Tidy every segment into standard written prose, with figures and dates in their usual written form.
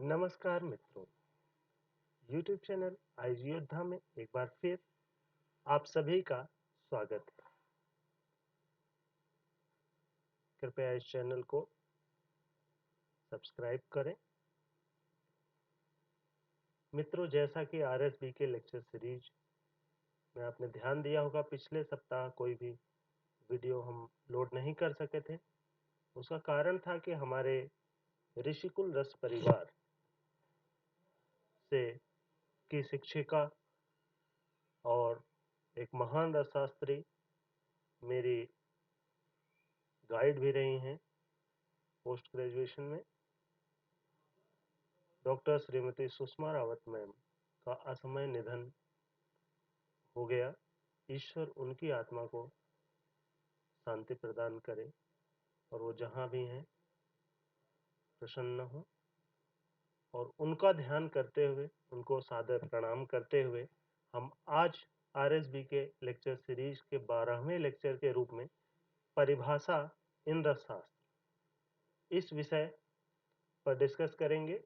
नमस्कार मित्रों, YouTube channel IG योद्धा में एक बार फिर आप सभी का स्वागत है। कृपया इस चैनल को सब्सक्राइब करें। मित्रों, जैसा कि आरएसबी के लेक्चर सीरीज में आपने ध्यान दिया होगा, पिछले सप्ताह कोई भी वीडियो हम लोड नहीं कर सके थे। उसका कारण था कि हमारे ऋषिकुल रस परिवार से की शिक्षिका और एक महान रसशास्त्री मेरी गाइड भी रही हैं पोस्ट ग्रेजुएशन में, डॉक्टर श्रीमती सुषमा रावत मैम का असमय निधन हो गया। ईश्वर उनकी आत्मा को शांति प्रदान करे और वो जहां भी हैं प्रसन्न हो। और उनका ध्यान करते हुए, उनको सादर प्रणाम करते हुए, हम आज आरएसबी के लेक्चर सीरीज के 12वें लेक्चर के रूप में परिभाषा इन रसशास्त्र इस विषय पर डिस्कस करेंगे।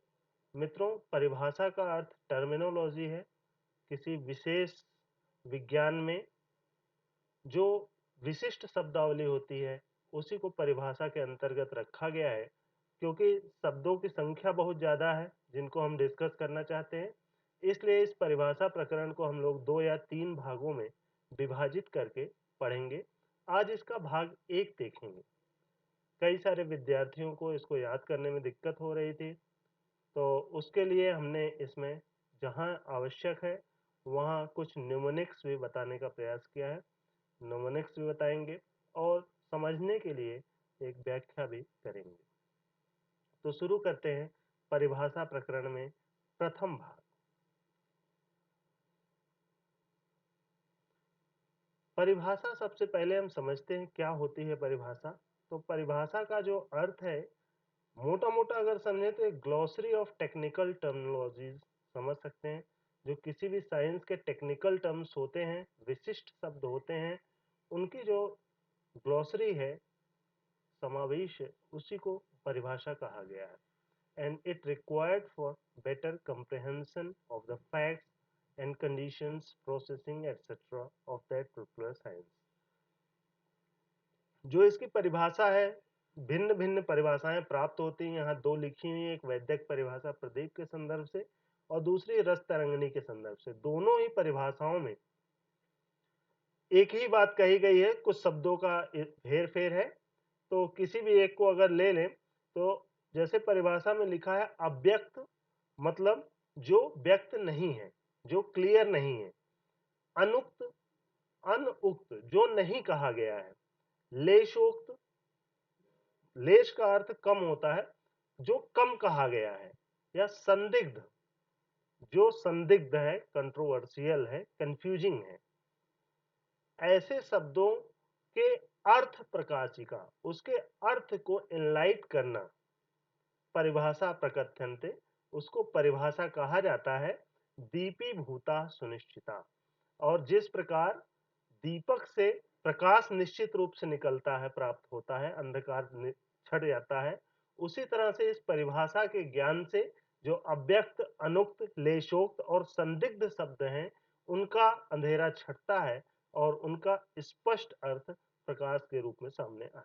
मित्रों, परिभाषा का अर्थ टर्मिनोलॉजी है। किसी विशेष विज्ञान में जो विशिष्ट शब्दावली होती है उसी को परिभाषा के अंतर्गत रखा गया है, क्योंकि शब्दों की संख्या बहुत ज़्यादा है जिनको हम डिस्कस करना चाहते हैं। इसलिए इस परिभाषा प्रकरण को हम लोग 2 या 3 भागों में विभाजित करके पढ़ेंगे। आज इसका भाग 1 देखेंगे। कई सारे विद्यार्थियों को इसको याद करने में दिक्कत हो रही थी, तो उसके लिए हमने इसमें जहां आवश्यक है वहां कुछ न्यूमोनिक्स भी बताने का प्रयास किया है। न्यूमोनिक्स भी बताएंगे और समझने के लिए एक व्याख्या भी करेंगे। तो शुरू करते हैं परिभाषा प्रकरण में प्रथम भाग। परिभाषा, सबसे पहले हम समझते हैं क्या होती है परिभाषा। तो परिभाषा का जो अर्थ है, मोटा मोटा अगर समझे तो एक ग्लॉसरी ऑफ टेक्निकल टर्मिनोलॉजीज समझ सकते हैं। जो किसी भी साइंस के टेक्निकल टर्म्स होते हैं, विशिष्ट शब्द होते हैं, उनकी जो ग्लॉसरी है, समावेश है, उसी को परिभाषा कहा गया है। And it required for better comprehension of the facts and conditions, processing etcetera of that particular science. जो इसकी परिभाषा है, भिन्न भिन्न परिभाषाएं प्राप्त होती हैं। यहाँ 2 लिखी हुई है, एक वैद्यक परिभाषा प्रदीप के संदर्भ से और दूसरी रस तरंगिणी के संदर्भ से। दोनों ही परिभाषाओं में एक ही बात कही गई है, कुछ शब्दों का हेर फेर है। तो किसी भी एक को अगर ले लें तो जैसे परिभाषा में लिखा है, अव्यक्त मतलब जो व्यक्त नहीं है, जो क्लियर नहीं है। अनुक्त, अनउक्त जो नहीं कहा गया है। लेशोक्त, लेश का अर्थ कम होता है, जो कम कहा गया है। या संदिग्ध, जो संदिग्ध है, कंट्रोवर्शियल है, कंफ्यूजिंग है। ऐसे शब्दों के अर्थ प्रकाशिका, उसके अर्थ को एनलाइट करना, परिभाषा प्रकथ्यन्ते, उसको परिभाषा कहा जाता है। दीपीभूता सुनिश्चिता। और जिस प्रकार दीपक से प्रकाश निश्चित रूप से निकलता है, प्राप्त होता है, अंधकार छट जाता है, उसी तरह से इस परिभाषा के ज्ञान से जो अव्यक्त, अनुक्त, लेशोक्त और संदिग्ध शब्द हैं, उनका अंधेरा छटता है और उनका स्पष्ट अर्थ प्रकाश के रूप में सामने आता है।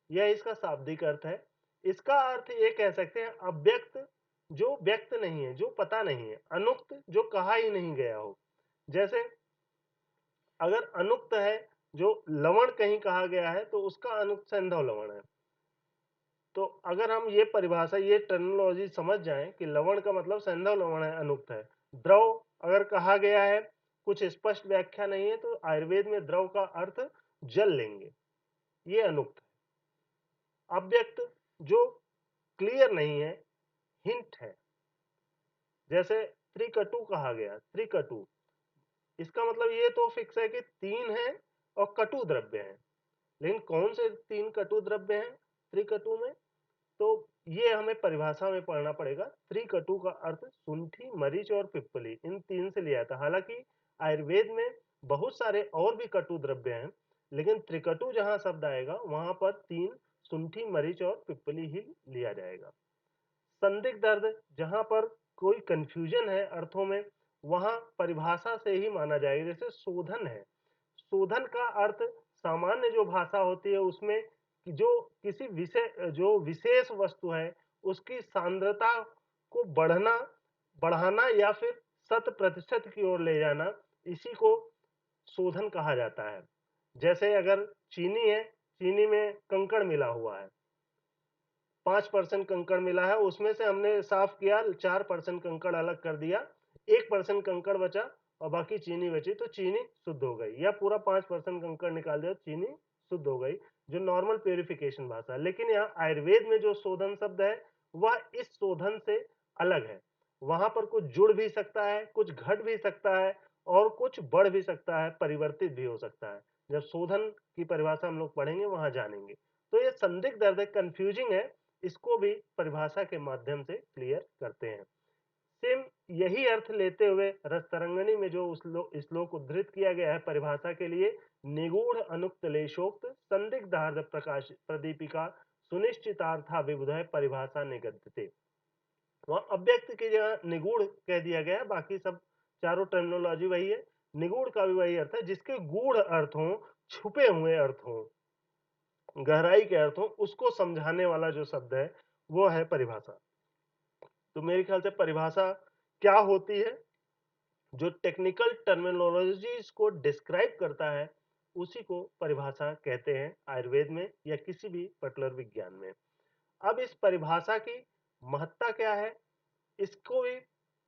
यह इसका शाब्दिक अर्थ है। इसका अर्थ ये कह सकते हैं, अव्यक्त जो व्यक्त नहीं है, जो पता नहीं है। अनुक्त जो कहा ही नहीं गया हो। जैसे अगर अनुक्त है, जो लवण कहीं कहा गया है, तो उसका अनुक्त सैंधव लवण है। तो अगर हम ये परिभाषा, ये टर्मिनोलॉजी समझ जाएं कि लवण का मतलब सैंधव लवण है, अनुक्त है। द्रव अगर कहा गया है, कुछ स्पष्ट व्याख्या नहीं है, तो आयुर्वेद में द्रव का अर्थ जल लेंगे, ये अनुक्त है। अव्यक्त जो क्लियर नहीं है, हिंट है। जैसे त्रिकटु कहा गया, त्रिकटु, इसका मतलब ये तो फिक्स है कि 3 है और कटु द्रव्य है। लेकिन कौन से 3 कटु द्रव्य हैं त्रिकटु में, तो ये हमें परिभाषा में पढ़ना पड़ेगा। त्रिकटु का अर्थ सुंठी, मरीच और पिप्पली, इन 3 से लिया था। हालांकि आयुर्वेद में बहुत सारे और भी कटु द्रव्य हैं, लेकिन त्रिकटु जहां शब्द आएगा वहां पर 3 सुंठी, मरीच और पिप्पली ही लिया जाएगा। संदिग्ध अर्थ जहां पर कोई कंफ्यूजन है अर्थों में, वहां परिभाषा से ही माना जाएगा। जैसे शोधन है, शोधन का अर्थ सामान्य जो भाषा होती है उसमें जो किसी विषय जो विशेष वस्तु है उसकी सांद्रता को बढ़ाना या फिर 100% की ओर ले जाना, इसी को शोधन कहा जाता है। जैसे अगर चीनी है, चीनी में कंकड़ मिला हुआ है, 5% कंकड़ मिला है, उसमें से हमने साफ किया, 4% कंकड़ अलग कर दिया, 1% कंकड़ बचा और बाकी चीनी बची, तो चीनी शुद्ध हो गई। या पूरा 5% कंकड़ निकाल दिया, चीनी शुद्ध हो गई, जो नॉर्मल प्यूरिफिकेशन भाषा है। लेकिन यहाँ आयुर्वेद में जो शोधन शब्द है वह इस शोधन से अलग है। वहां पर कुछ जुड़ भी सकता है, कुछ घट भी सकता है और कुछ बढ़ भी सकता है, परिवर्तित भी हो सकता है। जब शोधन की परिभाषा हम लोग पढ़ेंगे वहां जानेंगे। तो ये संदिग्ध अर्थ है, कंफ्यूजिंग है, इसको भी परिभाषा के माध्यम से क्लियर करते हैं। सेम यही अर्थ लेते हुए रसतरंगिणी में जो श्लोक उद्धृत किया गया है परिभाषा के लिए, निगूढ़ अनुक्त लेशोक्त संदिग्धार्थ प्रकाश प्रदीपिका सुनिश्चितार्था विबुधय परिभाषा निगद्यते। वहां अव्यक्त की जगह निगूढ़ कह दिया गया है, बाकी सब चारों टर्मिनोलॉजी वही है। निगूढ़ का भी वही अर्थ है, जिसके गूढ़ अर्थ हो, छुपे हुए अर्थ हो, गहराई के अर्थ हो, उसको समझाने वाला जो शब्द है वो है परिभाषा। तो मेरे ख्याल से परिभाषा क्या होती है, जो टेक्निकल टर्मिनोलॉजीज को डिस्क्राइब करता है उसी को परिभाषा कहते हैं आयुर्वेद में या किसी भी पर्टिकुलर विज्ञान में। अब इस परिभाषा की महत्ता क्या है, इसको भी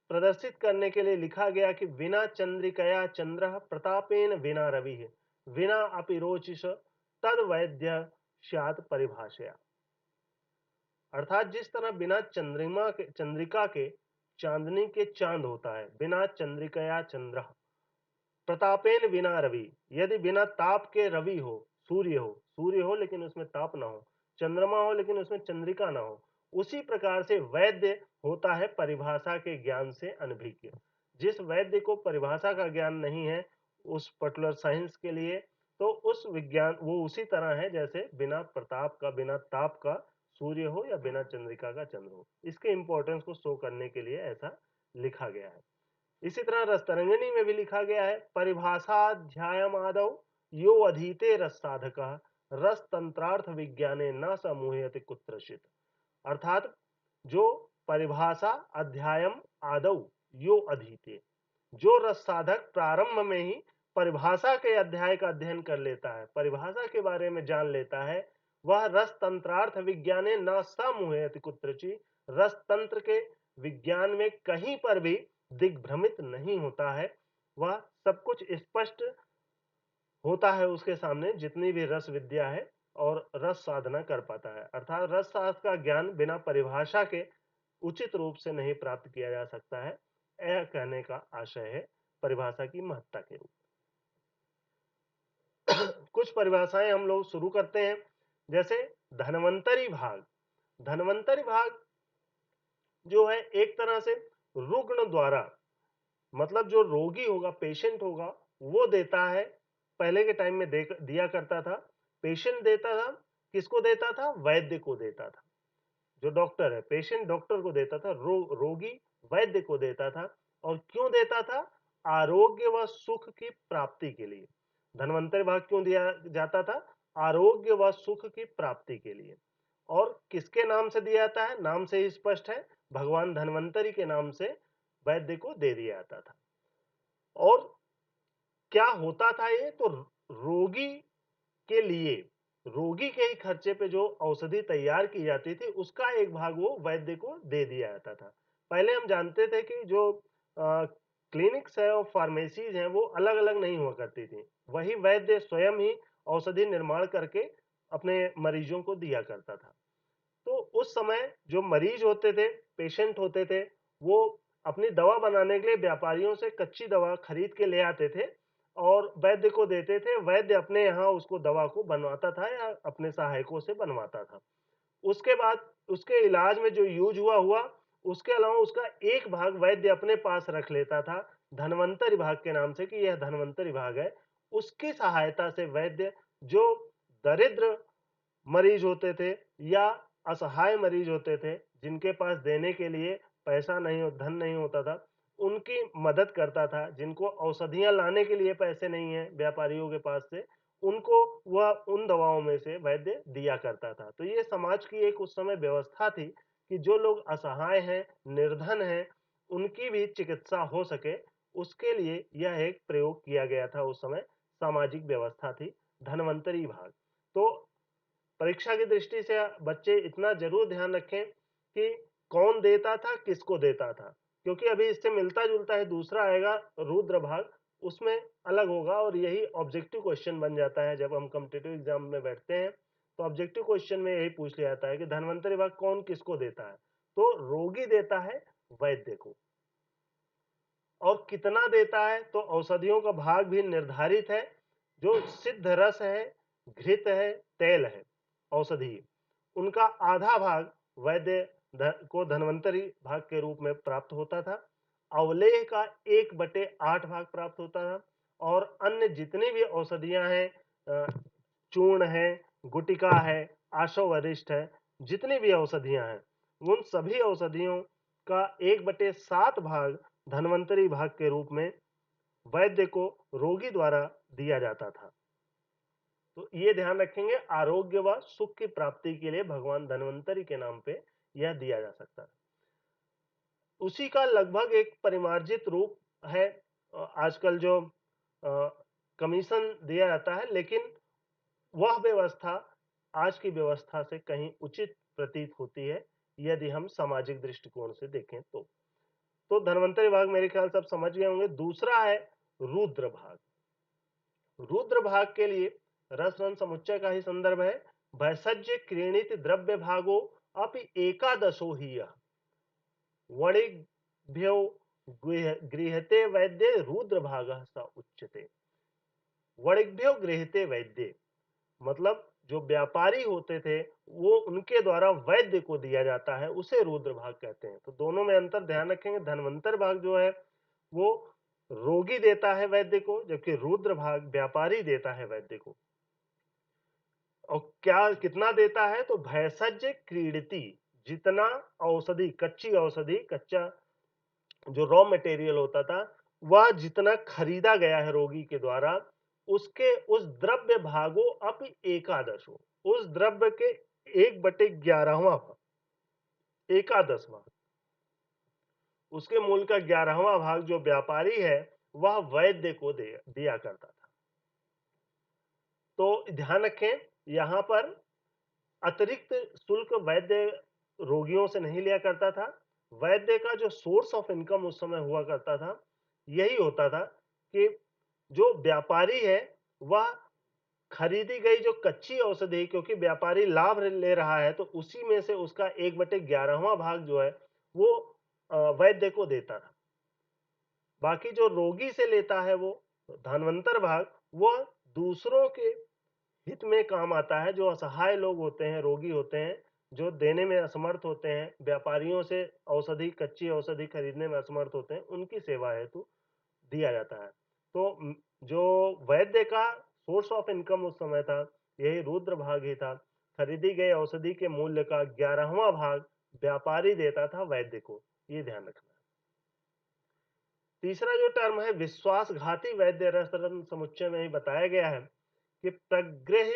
प्रदर्शित करने के लिए लिखा गया कि विना चंद्रिकया चंद्र प्रतापेन विना रवि, विना अपि रोचिष तद वैद्य स्यात् परिभाषया। अर्थात जिस तरह बिना चंद्रिका के चांदनी के चांद होता है, बिना चंद्रिकया चंद्र प्रतापेन बिना रवि, यदि बिना ताप के रवि हो, सूर्य हो लेकिन उसमें ताप ना हो, चंद्रमा हो लेकिन उसमें चंद्रिका ना हो, उसी प्रकार से वैद्य होता है परिभाषा के ज्ञान से अनभिज्ञ। जिस वैद्य को परिभाषा का ज्ञान नहीं है उस पर्टिकुलर साइंस के लिए, तो उस विज्ञान वो उसी तरह है जैसे बिना प्रताप का, बिना ताप का सूर्य हो या बिना चंद्रिका का चंद्र हो। इसके इंपॉर्टेंस को शो करने के लिए ऐसा लिखा गया है। इसी तरह रसतरंगिणी में भी लिखा गया है, परिभाषाध्यायमादौ यो अधीते रस साधक रस तंत्रार्थ विज्ञाने न समूहयति कुत्रचित। अर्थात जो परिभाषा अध्यायम आदौ यो अधीते, जो रस साधक प्रारंभ में ही परिभाषा के अध्याय का अध्ययन कर लेता है, परिभाषा के बारे में जान लेता है, वह रस तंत्रार्थ विज्ञाने न समूहयति कुत्रचित, रस तंत्र के विज्ञान में कहीं पर भी दिग्भ्रमित नहीं होता है। वह सब कुछ स्पष्ट होता है उसके सामने, जितनी भी रस विद्या है, और रस साधना कर पाता है। अर्थात रस शास्त्र का ज्ञान बिना परिभाषा के उचित रूप से नहीं प्राप्त किया जा सकता है, यह कहने का आशय है परिभाषा की महत्ता के रूप में। कुछ परिभाषाएं हम लोग शुरू करते हैं, जैसे धन्वंतरी भाग। धन्वंतरी भाग जो है एक तरह से रुग्ण द्वारा, मतलब जो रोगी होगा, पेशेंट होगा, वो देता है, पहले के टाइम में दिया करता था। पेशेंट देता था, किसको देता था, वैद्य को देता था। जो डॉक्टर है, पेशेंट डॉक्टर को देता था, रोगी वैद्य को देता था। और क्यों देता था, आरोग्य व सुख की प्राप्ति के लिए। धन्वंतरी भाग क्यों दिया जाता था, आरोग्य व सुख की प्राप्ति के लिए। और किसके नाम से दिया जाता है, नाम से ही स्पष्ट है, भगवान धन्वंतरी के नाम से वैद्य को दे दिया जाता था। और क्या होता था ये, तो रोगी के लिए, रोगी के ही खर्चे पे जो औषधि तैयार की जाती थी उसका एक भाग वो वैद्य को दे दिया जाता था। पहले हम जानते थे कि जो क्लिनिक्स है और फार्मेसीज हैं वो अलग अलग नहीं हुआ करती थी, वही वैद्य स्वयं ही औषधि निर्माण करके अपने मरीजों को दिया करता था। तो उस समय जो मरीज होते थे, पेशेंट होते थे, वो अपनी दवा बनाने के लिए व्यापारियों से कच्ची दवा खरीद के ले आते थे और वैद्य को देते थे। वैद्य अपने यहाँ उसको दवा को बनवाता था या अपने सहायकों से बनवाता था। उसके बाद उसके इलाज में जो यूज हुआ, उसके अलावा उसका एक भाग वैद्य अपने पास रख लेता था धन्वंतरी भाग के नाम से, कि यह धन्वंतरी भाग है। उसकी सहायता से वैद्य जो दरिद्र मरीज होते थे या असहाय मरीज होते थे, जिनके पास देने के लिए पैसा नहीं, धन नहीं होता था, उनकी मदद करता था। जिनको औषधियां लाने के लिए पैसे नहीं है व्यापारियों के पास से, उनको वह उन दवाओं में से वैद्य दिया करता था। तो ये समाज की एक उस समय व्यवस्था थी कि जो लोग असहाय हैं, निर्धन हैं, उनकी भी चिकित्सा हो सके, उसके लिए यह एक प्रयोग किया गया था। उस समय सामाजिक व्यवस्था थी, धन्वंतरी भाग। तो परीक्षा की दृष्टि से बच्चे इतना जरूर ध्यान रखें कि कौन देता था, किसको देता था, क्योंकि अभी इससे मिलता जुलता है दूसरा आएगा रुद्र भाग, उसमें अलग होगा और यही ऑब्जेक्टिव क्वेश्चन बन जाता है। जब हम कॉम्पिटिटिव एग्जाम में बैठते हैं तो ऑब्जेक्टिव क्वेश्चन में यही पूछ लिया जाता है कि धन्वंतरी भाग कौन किसको देता है। तो रोगी देता है वैद्य को। और कितना देता है, तो औषधियों का भाग भी निर्धारित है। जो सिद्ध रस है, घृत है, तेल है, औषधि, उनका आधा भाग वैद्य को धन्वंतरी भाग के रूप में प्राप्त होता था। अवलेह का 1/8 भाग प्राप्त होता था। और अन्य जितनी भी औषधियां हैं, चूर्ण है, गुटिका है, आशव वरिष्ठ है, जितनी भी औषधियां हैं, उन सभी औषधियों का 1/7 भाग धन्वंतरी भाग के रूप में वैद्य को रोगी द्वारा दिया जाता था। तो ये ध्यान रखेंगे, आरोग्य व सुख की प्राप्ति के लिए भगवान धन्वंतरी के नाम पे यह दिया जा सकता है। उसी का लगभग एक परिमार्जित रूप है आजकल जो कमीशन दिया जाता है, लेकिन वह व्यवस्था आज की व्यवस्था से कहीं उचित प्रतीत होती है, यदि हम सामाजिक दृष्टिकोण से देखें तो धन्वंतरी भाग मेरे ख्याल से आप समझ गए होंगे। दूसरा है रुद्र भाग। रुद्र भाग के लिए रस रन समुच्चय का ही संदर्भ है। भैषज्य क्रीणित द्रव्य भागो अपि एकादशो ही यह वणिभ्यो गृहते वैद्य रुद्र भाग स उच्यते। वणिभ्यो गृहते वैद्य मतलब जो व्यापारी होते थे वो उनके द्वारा वैद्य को दिया जाता है, उसे रुद्र भाग कहते हैं। तो दोनों में अंतर ध्यान रखेंगे। धन्वंतर भाग जो है वो रोगी देता है वैद्य को, जबकि रुद्र भाग व्यापारी देता है वैद्य को। और क्या कितना देता है, तो भैषज्य क्रीडती, जितना औषधि, कच्ची औषधि, कच्चा जो रॉ मटेरियल होता था, वह जितना खरीदा गया है रोगी के द्वारा, उसके उस द्रव्य भागो अपि एकादश हो, उस द्रव्य के 1/11वां भाग, एकादश भाग, उसके मूल का 11वां भाग जो व्यापारी है वह वैद्य को दिया करता था। तो ध्यान रखें, यहां पर अतिरिक्त शुल्क वैद्य रोगियों से नहीं लिया करता था। वैद्य का जो सोर्स ऑफ इनकम उस समय हुआ करता था, यही होता था कि जो व्यापारी है वह खरीदी गई जो कच्ची औषधि, क्योंकि व्यापारी लाभ ले रहा है, तो उसी में से उसका 1/11वां भाग जो है वो वैद्य को देता था। बाकी जो रोगी से लेता है वो धन्वंतर भाग, वह दूसरों के हित में काम आता है। जो असहाय लोग होते हैं, रोगी होते हैं, जो देने में असमर्थ होते हैं, व्यापारियों से औषधि, कच्ची औषधि खरीदने में असमर्थ होते हैं, उनकी सेवा हेतु दिया जाता है। तो जो वैद्य का सोर्स ऑफ इनकम उस समय था, यही रुद्र भाग ही था। खरीदी गई औषधि के मूल्य का 11वां भाग व्यापारी देता था वैद्य को, ये ध्यान रखना है। तीसरा जो टर्म है विश्वासघाती वैद्य, रसरत्न समुच्चय में ही बताया गया है कि प्रग्रह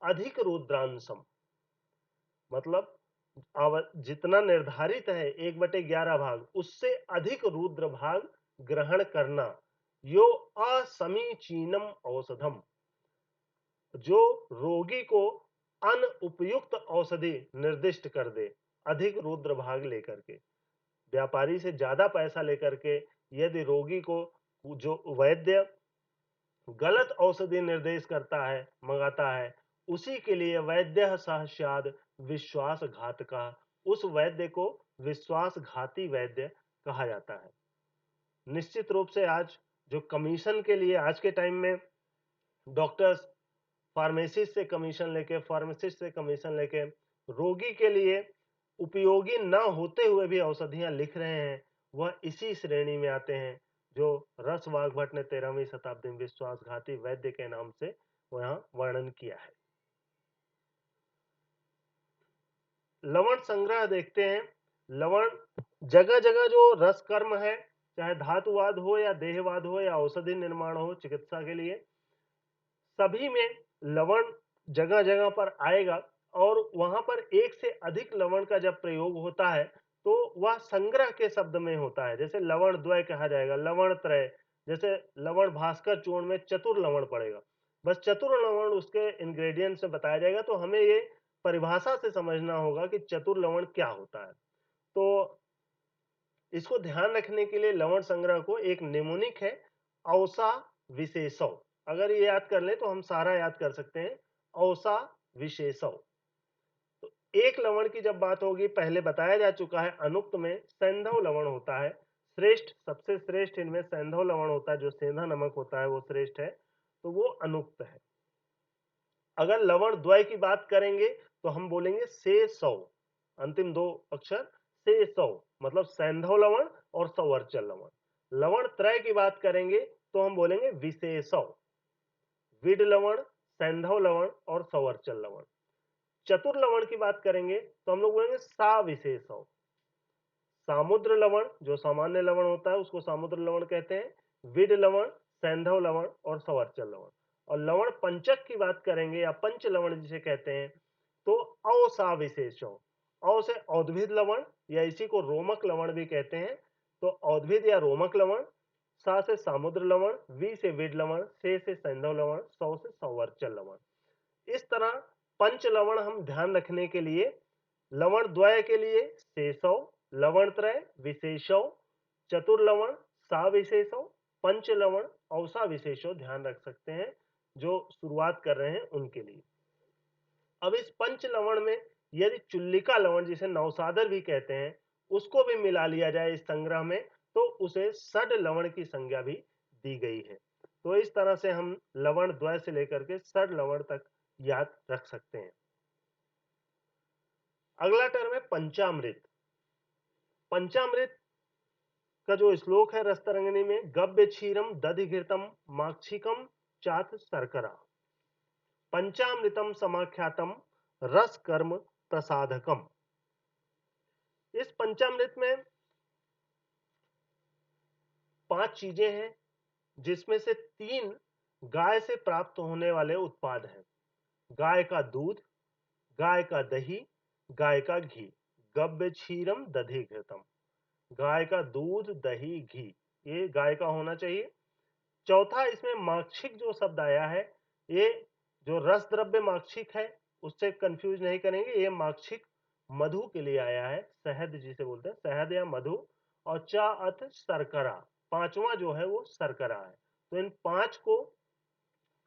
अधिक रुद्रांशम, मतलब जितना निर्धारित है 1/11 भाग, उससे अधिक रुद्र भाग ग्रहण करना। यो असमीचीनम औषधम, जो रोगी को अनुपयुक्त औषधि निर्दिष्ट कर दे, अधिक रुद्र भाग लेकर के, व्यापारी से ज्यादा पैसा लेकर के यदि रोगी को जो वैद्य गलत औषधि निर्देश करता है, मंगाता है, उसी के लिए वैद्य सहस्याद विश्वासघात का, उस वैद्य को विश्वासघाती वैद्य कहा जाता है। निश्चित रूप से आज जो कमीशन के लिए आज के टाइम में डॉक्टर्स फार्मेसिस्ट से कमीशन लेके, फार्मासिस्ट से कमीशन लेके रोगी के लिए उपयोगी न होते हुए भी औषधियां लिख रहे हैं, वह इसी श्रेणी में आते हैं जो रस वाग्भट ने 13वीं शताब्दी में विश्वासघाती वैद्य के नाम से वहां वर्णन किया है। लवण संग्रह देखते हैं। लवण जगह जगह जो रस कर्म है, चाहे धातुवाद हो या देहवाद हो या औषधि निर्माण हो चिकित्सा के लिए, सभी में लवण जगह जगह पर आएगा। और वहां पर एक से अधिक लवण का जब प्रयोग होता है तो वह संग्रह के शब्द में होता है। जैसे लवण द्वय कहा जाएगा, लवण त्रय, जैसे लवण भास्कर चूर्ण में चतुर लवण पड़ेगा। बस चतुर लवण उसके इंग्रेडिएंट से बताया जाएगा, तो हमें ये परिभाषा से समझना होगा कि चतुर लवण क्या होता है। तो इसको ध्यान रखने के लिए लवण संग्रह को एक निमोनिक है, औसा विशेषव। अगर ये याद कर ले तो हम सारा याद कर सकते हैं, औसा विशेषव। तो एक लवण की जब बात होगी, पहले बताया जा चुका है अनुक्त में सैंधव लवण होता है श्रेष्ठ, सबसे श्रेष्ठ इनमें सैंधव लवण होता है, जो सेंधा नमक होता है वो श्रेष्ठ है, तो वो अनुक्त है। अगर लवण द्वय की बात करेंगे तो हम बोलेंगे से सौ, अंतिम दो अक्षर से सौ, मतलब सैंधव लवण और सवर्चल लवण। लवण त्रय की बात करेंगे तो हम बोलेंगे विशेषव, विड लवण, सैंधव लवण और सवर्चल लवण। चतुर लवण की बात करेंगे तो हम लोग बोलेंगे सा विशेषव। सामुद्र लवण जो सामान्य लवण होता है उसको सामुद्र लवण कहते हैं, विड लवण, सैंधव लवण और सवर्चल लवण। और लवण पंचक की बात करेंगे या पंच लवण जिसे कहते हैं तो असा विशेषव। औ से औद्भिद लवण या इसी को रोमक लवण भी कहते हैं, तो औद्भिद या रोमक लवण, सा से सामुद्र लवण, वी से विड लवण, से सैंधव लवण, सौ से सवर्चल लवण। इस तरह पंच लवण हम ध्यान रखने के लिए लवण द्वय के लिए शेषव, लवण त्रय विशेषव, चतुर लवण सा विशेषव, पंच लवण औसा विशेषव ध्यान रख सकते हैं जो शुरुआत कर रहे हैं उनके लिए। अब इस पंच लवण में यदि चुल्लिका लवण जिसे नवसादर भी कहते हैं उसको भी मिला लिया जाए इस संग्रह में तो उसे षड लवण की संज्ञा भी दी गई है। तो इस तरह से हम लवण द्वय से लेकर के षड लवण तक याद रख सकते हैं। अगला टर्म है पंचामृत। पंचामृत का जो श्लोक है रसतरंगिणी में, गव्य क्षीरम दधि घृतम माक्षिकम चात शर्करा पंचामृतम समाख्यातम रस कर्म प्रसादकम। इस पंचामृत में 5 चीजें हैं जिसमें से 3 गाय से प्राप्त होने वाले उत्पाद हैं। गाय का दूध, गाय का दही, गाय का घी। गव्य क्षीरम दधि घृतम, गाय का दूध दही घी, ये गाय का होना चाहिए। चौथा, इसमें माक्षिक जो शब्द आया है, ये जो रस द्रव्य माक्षिक है उससे कंफ्यूज नहीं करेंगे, ये माक्षिक मधु के लिए आया है, शहद जिसे बोलते हैं, शहद या मधु। और चा अथ शर्करा, पांचवा जो है वो शर्करा है। तो इन 5 को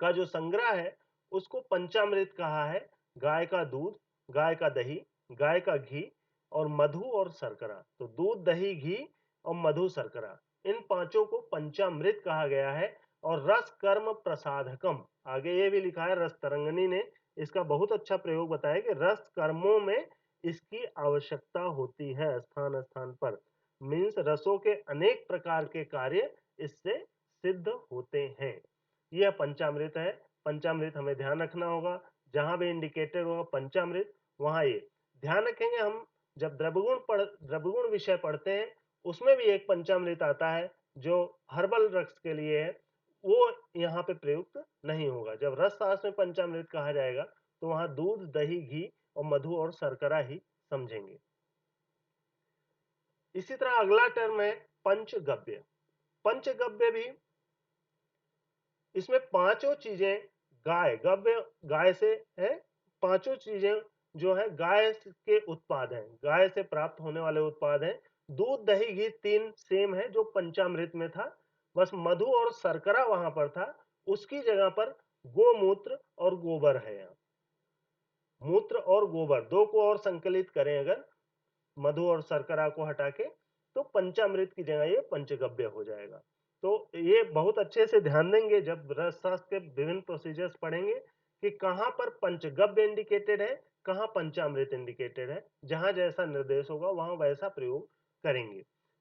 का जो संग्रह है उसको पंचामृत कहा है। गाय का दूध, गाय का दही, गाय का घी और मधु और शर्करा। तो दूध दही घी और मधु शर्करा, इन पांचों को पंचामृत कहा गया है। और रस कर्म प्रसादकम, आगे ये भी लिखा है, रस तरंगिणी ने इसका बहुत अच्छा प्रयोग बताया कि रस कर्मों में इसकी आवश्यकता होती है स्थान स्थान पर। मीन्स रसों के अनेक प्रकार के कार्य इससे सिद्ध होते हैं। यह पंचामृत है। पंचामृत हमें ध्यान रखना होगा, जहां भी इंडिकेटेड होगा पंचामृत वहां ये ध्यान रखेंगे। हम जब द्रव्यगुण विषय पढ़ते हैं उसमें भी एक पंचामृत आता है जो हर्बल ड्रग्स के लिए है, वो यहाँ पे प्रयुक्त नहीं होगा। जब रस शास्त्र में पंचामृत कहा जाएगा तो वहां दूध दही घी और मधु और शर्करा ही समझेंगे। इसी तरह अगला टर्म है पंचगव्य। पंचगव्य भी, इसमें पांचों चीजें गाय, गव्य गाय से है, पांचों चीजें जो है गाय के उत्पाद हैं, गाय से प्राप्त होने वाले उत्पाद हैं। दूध दही घी 3 सेम है जो पंचामृत में था, बस मधु और शर्करा वहां पर था, उसकी जगह पर गोमूत्र और गोबर है। यहाँ मूत्र और गोबर दो को और संकलित करें अगर मधु और शर्करा को हटा के, तो पंचामृत की जगह ये पंचगव्य हो जाएगा। तो ये बहुत अच्छे से ध्यान देंगे जब रसशास्त्र के विभिन्न प्रोसीजर्स पढ़ेंगे कि कहां पर पंचगव्य इंडिकेटेड है, कहां पंचामृत इंडिकेटेड है, जहां जैसा निर्देश होगा वहां वैसा प्रयोग करेंगे।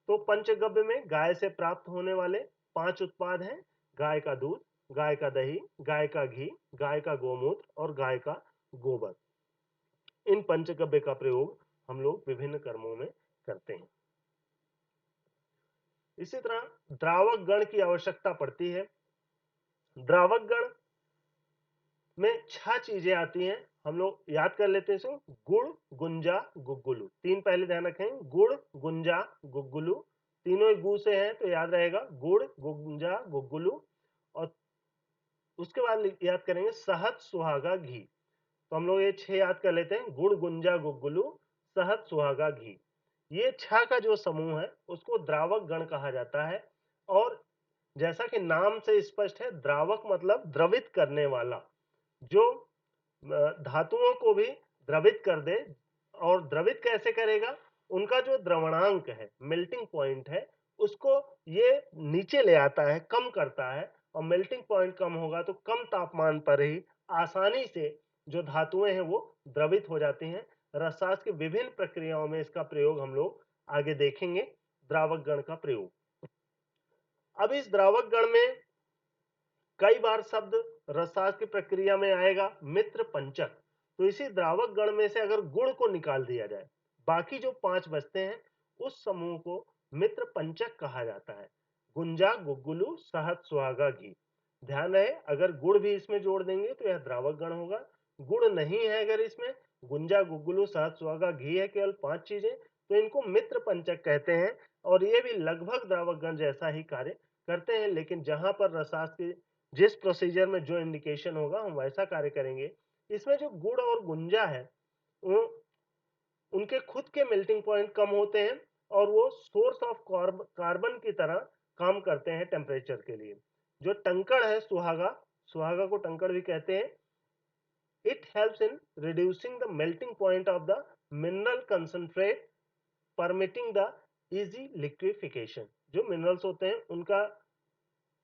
तो पंचगव्य में गाय से प्राप्त होने वाले 5 उत्पाद हैं, गाय का दूध, गाय का दही, गाय का घी, गाय का गोमूत्र और गाय का गोबर। इन पंचगव्य का प्रयोग हम लोग विभिन्न कर्मों में करते हैं। इसी तरह द्रावक गण की आवश्यकता पड़ती है। द्रावक गण में 6 चीजें आती हैं, हम लोग याद कर लेते हैं इसको। गुड़, गुंजा, गुग्गुलू। 3 पहले ध्यान रखें, गुड़, गुंजा, गुग्गुलू। तीनों एक गु से हैं तो याद रहेगा गुड़, गुंजा, गुग्गुलू। और उसके बाद याद करेंगे शहद, सुहागा, घी। तो हम लोग ये 6 याद कर लेते हैं, गुड़, गुंजा, गुग्गुलू, शहद, सुहागा, घी। ये 6 का जो समूह है उसको द्रावक गण कहा जाता है। और जैसा कि नाम से स्पष्ट है, द्रावक मतलब द्रवित करने वाला, जो धातुओं को भी द्रवित कर दे। और द्रवित कैसे करेगा, उनका जो द्रवणांक है, मेल्टिंग पॉइंट है, उसको ये नीचे ले आता है, कम करता है। और मेल्टिंग पॉइंट कम होगा तो कम तापमान पर ही आसानी से जो धातुएं हैं वो द्रवित हो जाती हैं। रसशास्त्र की विभिन्न प्रक्रियाओं में इसका प्रयोग हम लोग आगे देखेंगे, द्रावक गण का प्रयोग। अब इस द्रावक गण में कई बार शब्द रसशास्त्र की प्रक्रिया में आएगा मित्र पंचक। तो इसी द्रावक गण में से अगर गुण को निकाल दिया जाए, बाकी जो 5 बचते हैं, उस समूह को मित्र पंचक कहा जाता है। गुंजा, गुग्गुलू, शहद, सुहागा, घी। ध्यान रहे, अगर गुड़ भी इसमें जोड़ देंगे तो यह द्रावक गण होगा। गुड़ नहीं है अगर इसमें, गुंजा, गुग्गुलू, शहद, सुहागा, घी है, केवल 5 चीजें, तो इनको मित्र पंचक कहते हैं। और ये भी लगभग द्रावक गण जैसा ही कार्य करते हैं, लेकिन जहां पर रसशास्त्र की जिस प्रोसीजर में जो इंडिकेशन होगा हम वैसा कार्य करेंगे। इसमें जो गुड़ और गुंजा है, उनके खुद के मेल्टिंग पॉइंट कम होते हैं और वो सोर्स ऑफ कार्बन की तरह काम करते हैं टेम्परेचर के लिए। जो टंकड़ है, सुहागा, सुहागा को टंकड़ भी कहते हैं, it helps in reducing the melting point of the mineral concentrate, permitting the easy liquefaction. जो मिनरल्स होते हैं उनका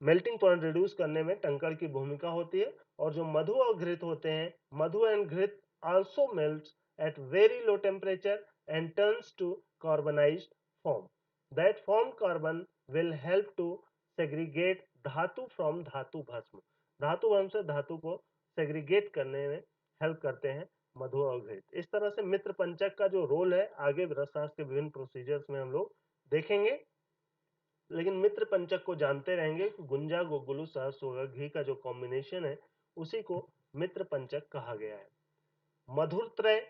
मेल्टिंग पॉइंट रिड्यूस करने में टंकड़ की भूमिका होती है। और जो मधु और घृत होते हैं, मधु एंड घृत also melts at very low temperature and turns to carbonized form. That form carbon will help to segregate धातु फ्रॉम धातु भस्म। धातु भस्म से धातु को सेग्रीगेट करने में हेल्प करते हैं मधु और घृत। इस तरह से मित्र पंचक का जो रोल है आगे रसशास्त्र के विभिन्न प्रोसीजर्स में हम लोग देखेंगे। लेकिन मित्र पंचक को जानते रहेंगे, गुंजा, गुग्गुलू, शहद, सुहागा, घी का जो कॉम्बिनेशन है उसी को मित्र पंचक कहा गया है। मधुर त्रय,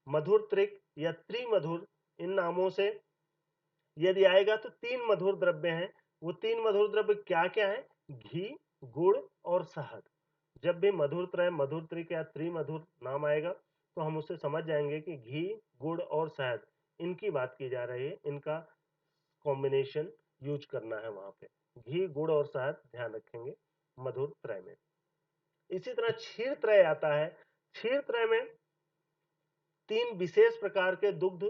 मधुर त्रिक या त्रिमधुर, इन नामों से यदि आएगा तो 3 मधुर द्रव्य हैं। वो 3 मधुर द्रव्य क्या क्या है, घी, गुड़ और शहद। जब भी मधुर त्रय, मधुर त्रिक या त्रिमधुर नाम आएगा तो हम उससे समझ जाएंगे कि घी, गुड़ और शहद इनकी बात की जा रही है, इनका कॉम्बिनेशन यूज करना है वहां पे। घी, गुड़ और शहद ध्यान रखेंगे मधुर त्रय में। इसी तरह क्षीर त्रय आता है। क्षीर त्रय में 3 विशेष प्रकार के दुग्ध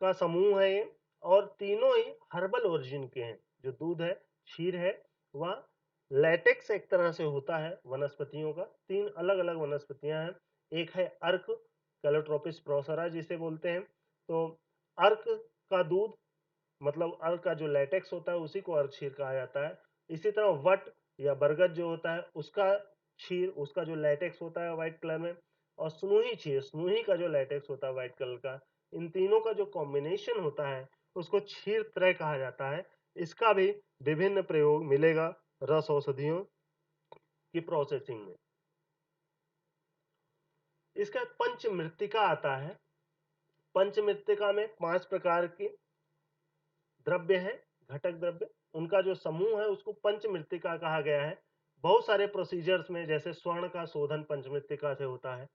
का समूह है ये, और तीनों ही हर्बल ओरिजिन के हैं। जो दूध है, क्षीर है, वह लैटेक्स एक तरह से होता है वनस्पतियों का। 3 अलग अलग वनस्पतियां हैं। एक है अर्क, कैलोट्रोपिस प्रोसरा जिसे बोलते हैं। तो अर्क का दूध मतलब अर्क का जो लैटेक्स होता है उसी को अर्क क्षीर कहा जाता है। इसी तरह वट या बरगद जो होता है उसका क्षीर, उसका जो लैटेक्स होता है व्हाइट कलर में। और स्नूही क्षीर, स्नूही का जो लैटेक्स होता है व्हाइट कलर का, इन तीनों का जो कॉम्बिनेशन होता है उसको क्षीर त्रय कहा जाता है। इसका भी विभिन्न प्रयोग मिलेगा रस औषधियों की प्रोसेसिंग में। इसका पंचमृतिका आता है। पंचमृतिका में 5 प्रकार के द्रव्य हैं, घटक द्रव्य, उनका जो समूह है उसको पंचमृतिका कहा गया है। बहुत सारे प्रोसीजर्स में, जैसे स्वर्ण का शोधन पंचमृतिका से होता है,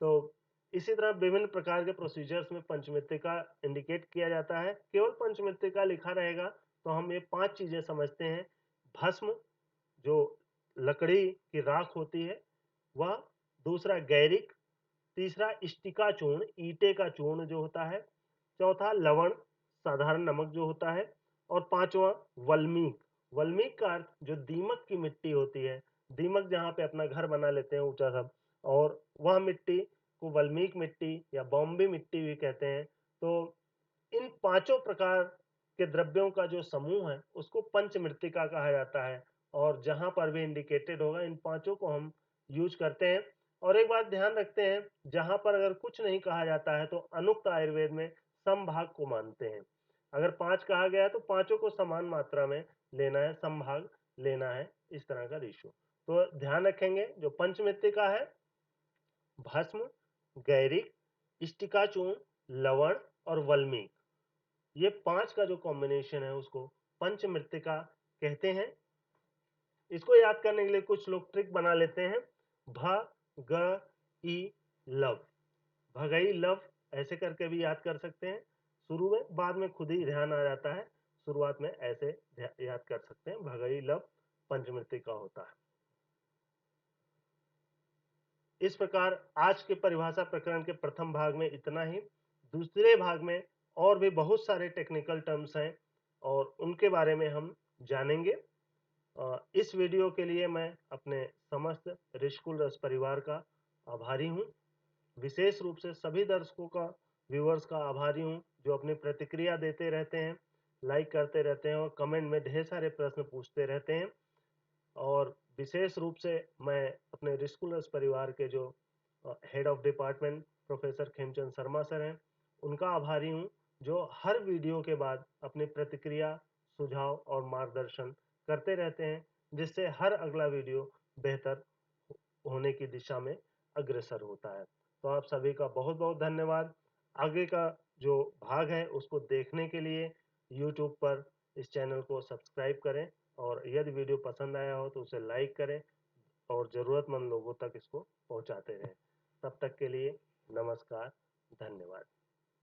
तो इसी तरह विभिन्न प्रकार के प्रोसीजर्स में पंचमृतिका इंडिकेट किया जाता है। केवल पंचमृतिका लिखा रहेगा तो हम ये 5 चीजें समझते हैं। भस्म, जो लकड़ी की राख होती है वह। दूसरा गैरिक। तीसरा स्टिका चूर्ण, ईटे का चूर्ण जो होता है। चौथा लवण, साधारण नमक जो होता है। और 5वां वल्मीक। वल्मीक का अर्थ जो दीमक की मिट्टी होती है, दीमक जहाँ पे अपना घर बना लेते हैं ऊंचा सब, और वह मिट्टी को वल्मीक मिट्टी या बॉम्बे मिट्टी भी कहते हैं। तो इन 5 प्रकार के द्रव्यों का जो समूह है उसको पंचमृतिका कहा जाता है। और जहां पर भी इंडिकेटेड होगा इन 5 को हम यूज करते हैं। और एक बात ध्यान रखते हैं, जहां पर अगर कुछ नहीं कहा जाता है तो अनुक्त आयुर्वेद में समभाग को मानते हैं। अगर 5 कहा गया है तो पांचों को समान मात्रा में लेना है, समभाग लेना है, इस तरह का रेशियो। तो ध्यान रखेंगे, जो पंचमृत्तिका है, भस्म, गैरिक, स्टिकाचूर्ण, लवण और वल्मीक, ये 5 का जो कॉम्बिनेशन है उसको पंचमृत्तिका कहते हैं। इसको याद करने के लिए कुछ लोग ट्रिक बना लेते हैं, भ ग ई लव, भगई लव, ऐसे करके भी याद कर सकते हैं शुरू में, बाद में खुद ही ध्यान आ जाता है, शुरुआत में ऐसे याद कर सकते हैं, भगई लव पंचमृत्तिका होता है। इस प्रकार आज के परिभाषा प्रकरण के प्रथम भाग में इतना ही। दूसरे भाग में और भी बहुत सारे टेक्निकल टर्म्स हैं और उनके बारे में हम जानेंगे। इस वीडियो के लिए मैं अपने समस्त ऋषिकुल रस परिवार का आभारी हूं। विशेष रूप से सभी दर्शकों का, व्यूअर्स का आभारी हूं, जो अपनी प्रतिक्रिया देते रहते हैं, लाइक करते रहते हैं और कमेंट में ढेर सारे प्रश्न पूछते रहते हैं। और विशेष रूप से मैं अपने ऋषिकुल रस परिवार के जो head of department professor Khemchand Sharma sir हैं, उनका आभारी हूं, जो हर वीडियो के बाद अपनी प्रतिक्रिया, सुझाव और मार्गदर्शन करते रहते हैं, जिससे हर अगला वीडियो बेहतर होने की दिशा में अग्रसर होता है। तो आप सभी का बहुत बहुत धन्यवाद। आगे का जो भाग है उसको देखने के लिए YouTube पर इस चैनल को सब्सक्राइब करें और यदि वीडियो पसंद आया हो तो उसे लाइक करें और ज़रूरतमंद लोगों तक इसको पहुंचाते रहें। तब तक के लिए नमस्कार, धन्यवाद।